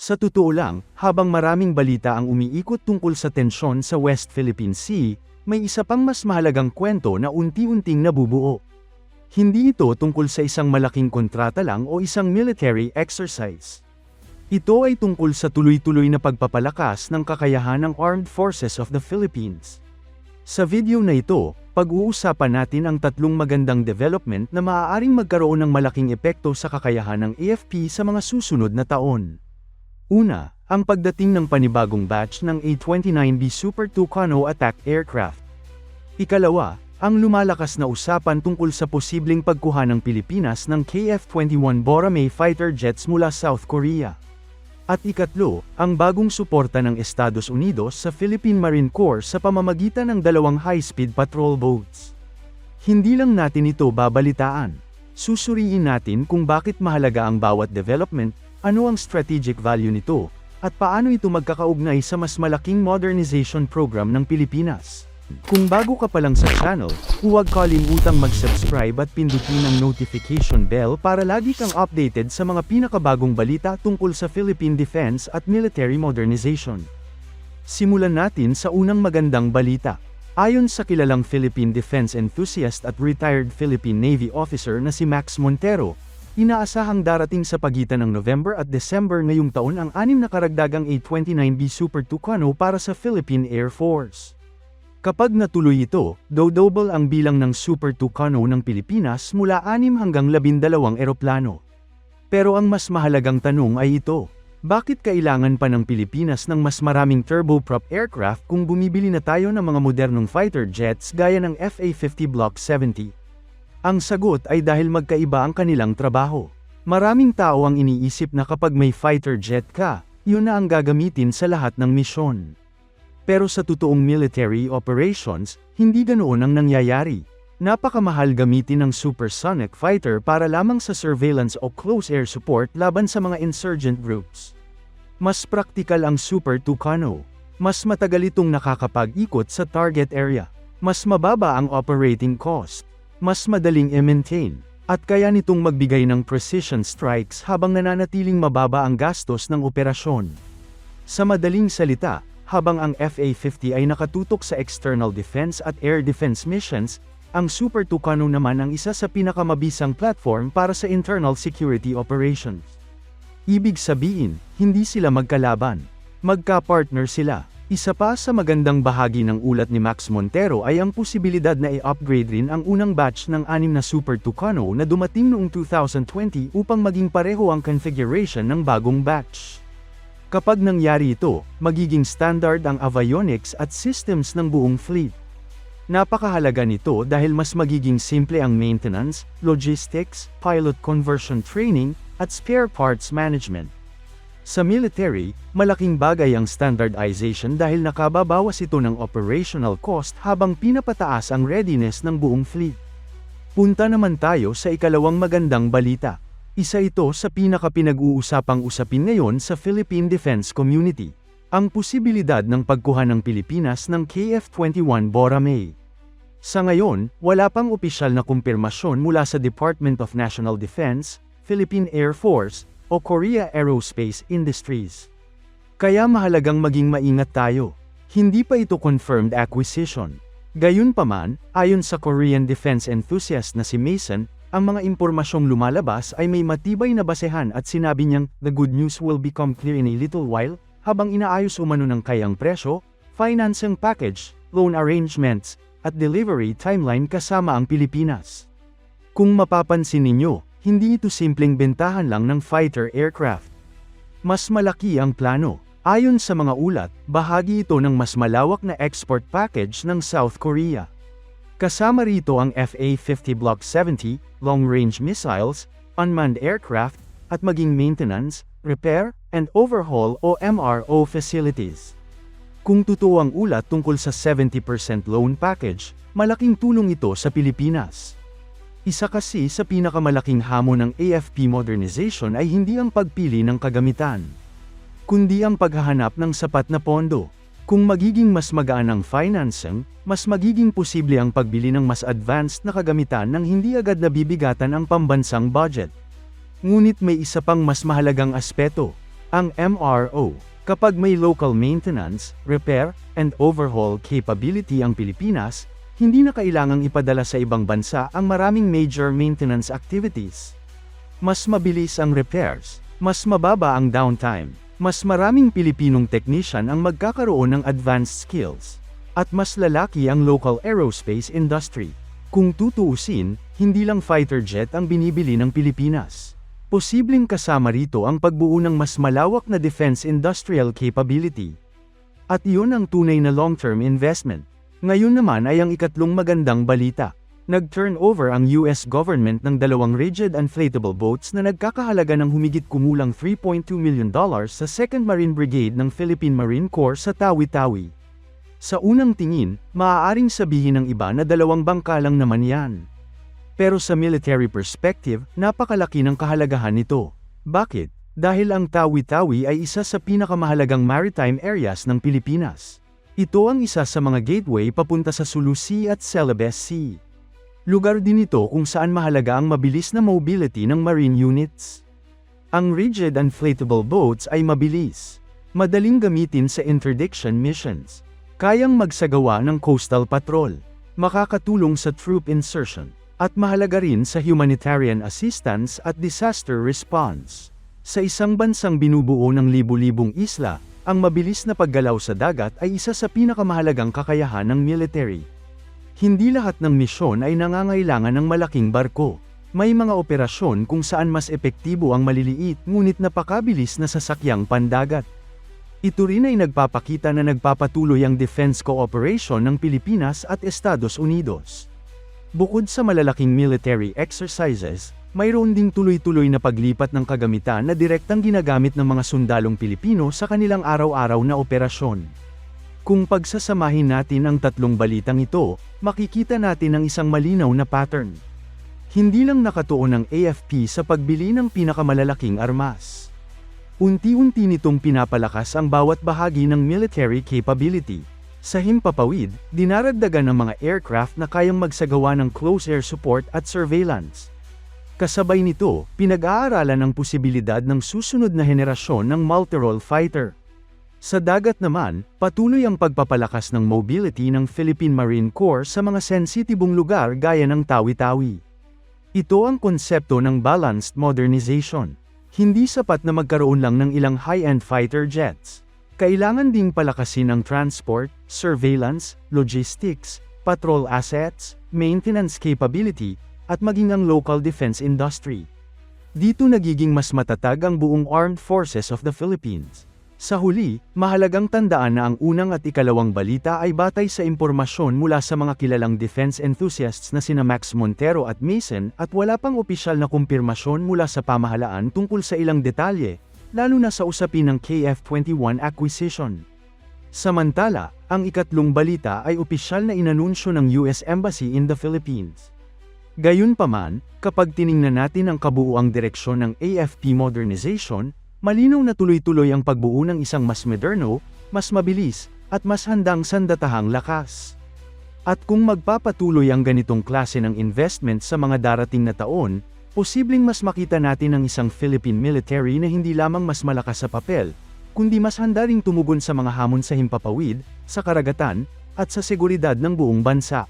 Sa totoo lang, habang maraming balita ang umiikot tungkol sa tensyon sa West Philippine Sea, may isa pang mas mahalagang kwento na unti-unting nabubuo. Hindi ito tungkol sa isang malaking kontrata lang o isang military exercise. Ito ay tungkol sa tuloy-tuloy na pagpapalakas ng kakayahan ng Armed Forces of the Philippines. Sa video na ito, pag-uusapan natin ang tatlong magandang development na maaaring magkaroon ng malaking epekto sa kakayahan ng AFP sa mga susunod na taon. Una, ang pagdating ng panibagong batch ng A-29B Super Tucano attack aircraft. Ikalawa, ang lumalakas na usapan tungkol sa posibleng pagkuha ng Pilipinas ng KF-21 Boramae fighter jets mula South Korea. At ikatlo, ang bagong suporta ng Estados Unidos sa Philippine Marine Corps sa pamamagitan ng dalawang high-speed patrol boats. Hindi lang natin ito babalitaan. Susuriin natin kung bakit mahalaga ang bawat development, ano ang strategic value nito, at paano ito magkakaugnay sa mas malaking modernization program ng Pilipinas. Kung bago ka pa lang sa channel, huwag kalimutang mag-subscribe at pindutin ang notification bell para lagi kang updated sa mga pinakabagong balita tungkol sa Philippine defense at military modernization. Simulan natin sa unang magandang balita. Ayon sa kilalang Philippine defense enthusiast at retired Philippine Navy officer na si Max Montero, inaasahang darating sa pagitan ng November at December ngayong taon ang 6 na karagdagang A-29B Super Tucano para sa Philippine Air Force. Kapag natuloy ito, double ang bilang ng Super Tucano ng Pilipinas mula 6 hanggang 12 eroplano. Pero ang mas mahalagang tanong ay ito, bakit kailangan pa ng Pilipinas ng mas maraming turboprop aircraft kung bumibili na tayo ng mga modernong fighter jets gaya ng FA-50 Block 70? Ang sagot ay dahil magkaiba ang kanilang trabaho. Maraming tao ang iniisip na kapag may fighter jet ka, yun na ang gagamitin sa lahat ng misyon. Pero sa totoong military operations, hindi ganoon ang nangyayari. Napakamahal gamitin ng supersonic fighter para lamang sa surveillance o close air support laban sa mga insurgent groups. Mas praktikal ang Super Tucano. Mas matagal itong nakakapag-ikot sa target area. Mas mababa ang operating cost. Mas madaling i-maintain. At kaya nitong magbigay ng precision strikes habang nananatiling mababa ang gastos ng operasyon. Sa madaling salita, habang ang FA-50 ay nakatutok sa external defense at air defense missions, ang Super Tucano naman ang isa sa pinakamabisang platform para sa internal security operations. Ibig sabihin, hindi sila magkalaban. Magka-partner sila. Isa pa sa magandang bahagi ng ulat ni Max Montero ay ang posibilidad na i-upgrade rin ang unang batch ng 6 na Super Tucano na dumating noong 2020 upang maging pareho ang configuration ng bagong batch. Kapag nangyari ito, magiging standard ang avionics at systems ng buong fleet. Napakahalaga nito dahil mas magiging simple ang maintenance, logistics, pilot conversion training, at spare parts management. Sa military, malaking bagay ang standardization dahil nakababawas ito ng operational cost habang pinapataas ang readiness ng buong fleet. Punta naman tayo sa ikalawang magandang balita. Isa ito sa pinaka-pinag-uusapang usapin ngayon sa Philippine defense community, ang posibilidad ng pagkuha ng Pilipinas ng KF-21 Boramae. Sa ngayon, wala pang opisyal na kumpirmasyon mula sa Department of National Defense, Philippine Air Force, o Korea Aerospace Industries. Kaya mahalagang maging maingat tayo. Hindi pa ito confirmed acquisition. Gayunpaman, ayon sa Korean defense enthusiast na si Mason, ang mga impormasyong lumalabas ay may matibay na basehan at sinabi niyang, "The good news will become clear in a little while," habang inaayos umano ng kayang presyo, financing package, loan arrangements, at delivery timeline kasama ang Pilipinas. Kung mapapansin ninyo, hindi ito simpleng bentahan lang ng fighter aircraft. Mas malaki ang plano. Ayon sa mga ulat, bahagi ito ng mas malawak na export package ng South Korea. Kasama rito ang FA-50 Block 70, long-range missiles, unmanned aircraft, at maging maintenance, repair, and overhaul o MRO facilities. Kung totoo ang ulat tungkol sa 70% loan package, malaking tulong ito sa Pilipinas. Isa kasi sa pinakamalaking hamon ng AFP modernization ay hindi ang pagpili ng kagamitan, kundi ang paghahanap ng sapat na pondo. Kung magiging mas magaan ang financing, mas magiging posible ang pagbili ng mas advanced na kagamitan nang hindi agad nabibigatan ang pambansang budget. Ngunit may isa pang mas mahalagang aspeto, Ang MRO, kapag may local maintenance, repair, and overhaul capability ang Pilipinas, hindi na kailangang ipadala sa ibang bansa ang maraming major maintenance activities. Mas mabilis ang repairs, mas mababa ang downtime, mas maraming Pilipinong technician ang magkakaroon ng advanced skills, at mas lalaki ang local aerospace industry. Kung tutuusin, hindi lang fighter jet ang binibili ng Pilipinas. Posibleng kasama rito ang pagbuo ng mas malawak na defense industrial capability. At iyon ang tunay na long-term investment. Ngayon naman ay ang ikatlong magandang balita. Nag-turnover ang US government ng 2 rigid inflatable boats na nagkakahalaga ng humigit kumulang $3.2 million sa 2nd Marine Brigade ng Philippine Marine Corps sa Tawi-Tawi. Sa unang tingin, maaaring sabihin ng iba na 2 bangka lang naman yan. Pero sa military perspective, napakalaki ng kahalagahan nito. Bakit? Dahil ang Tawi-Tawi ay isa sa pinakamahalagang maritime areas ng Pilipinas. Ito ang isa sa mga gateway papunta sa Sulu Sea at Celebes Sea. Lugar din ito kung saan mahalaga ang mabilis na mobility ng marine units. Ang rigid inflatable boats ay mabilis, madaling gamitin sa interdiction missions, kayang magsagawa ng coastal patrol, makakatulong sa troop insertion, at mahalaga rin sa humanitarian assistance at disaster response. Sa isang bansang binubuo ng libu-libong isla, ang mabilis na paggalaw sa dagat ay isa sa pinakamahalagang kakayahan ng military. Hindi lahat ng misyon ay nangangailangan ng malaking barko. May mga operasyon kung saan mas epektibo ang maliliit ngunit napakabilis na sasakyang pandagat. Ito rin ay nagpapakita na nagpapatuloy ang defense cooperation ng Pilipinas at Estados Unidos. Bukod sa malalaking military exercises, mayroon ding tuloy-tuloy na paglipat ng kagamitan na direktang ginagamit ng mga sundalong Pilipino sa kanilang araw-araw na operasyon. Kung pagsasamahin natin ang tatlong balitang ito, makikita natin ang isang malinaw na pattern. Hindi lang nakatuon ang AFP sa pagbili ng pinakamalalaking armas. Unti-unti nitong pinapalakas ang bawat bahagi ng military capability. Sa himpapawid, dinaragdagan ng mga aircraft na kayang magsagawa ng close air support at surveillance. Kasabay nito, pinag-aaralan ang posibilidad ng susunod na henerasyon ng multirole fighter. Sa dagat naman, patuloy ang pagpapalakas ng mobility ng Philippine Marine Corps sa mga sensitibong lugar gaya ng Tawi-Tawi. Ito ang konsepto ng balanced modernization. Hindi sapat na magkaroon lang ng ilang high-end fighter jets. Kailangan ding palakasin ang transport, surveillance, logistics, patrol assets, maintenance capability, at maging ang local defense industry. Dito nagiging mas matatag ang buong Armed Forces of the Philippines. Sa huli, mahalagang tandaan na ang unang at ikalawang balita ay batay sa impormasyon mula sa mga kilalang defense enthusiasts na sina Max Montero at Mason at wala pang opisyal na kumpirmasyon mula sa pamahalaan tungkol sa ilang detalye, lalo na sa usapin ng KF-21 acquisition. Samantala, ang ikatlong balita ay opisyal na inanunsyo ng US Embassy in the Philippines. Gayunpaman, kapag tiningnan natin ang kabuuang direksyon ng AFP modernization, malinaw na tuloy-tuloy ang pagbuo ng isang mas moderno, mas mabilis, at mas handang sandatahang lakas. At kung magpapatuloy ang ganitong klase ng investment sa mga darating na taon, posibleng mas makita natin ang isang Philippine military na hindi lamang mas malakas sa papel, kundi mas handa ring tumugon sa mga hamon sa himpapawid, sa karagatan, at sa seguridad ng buong bansa.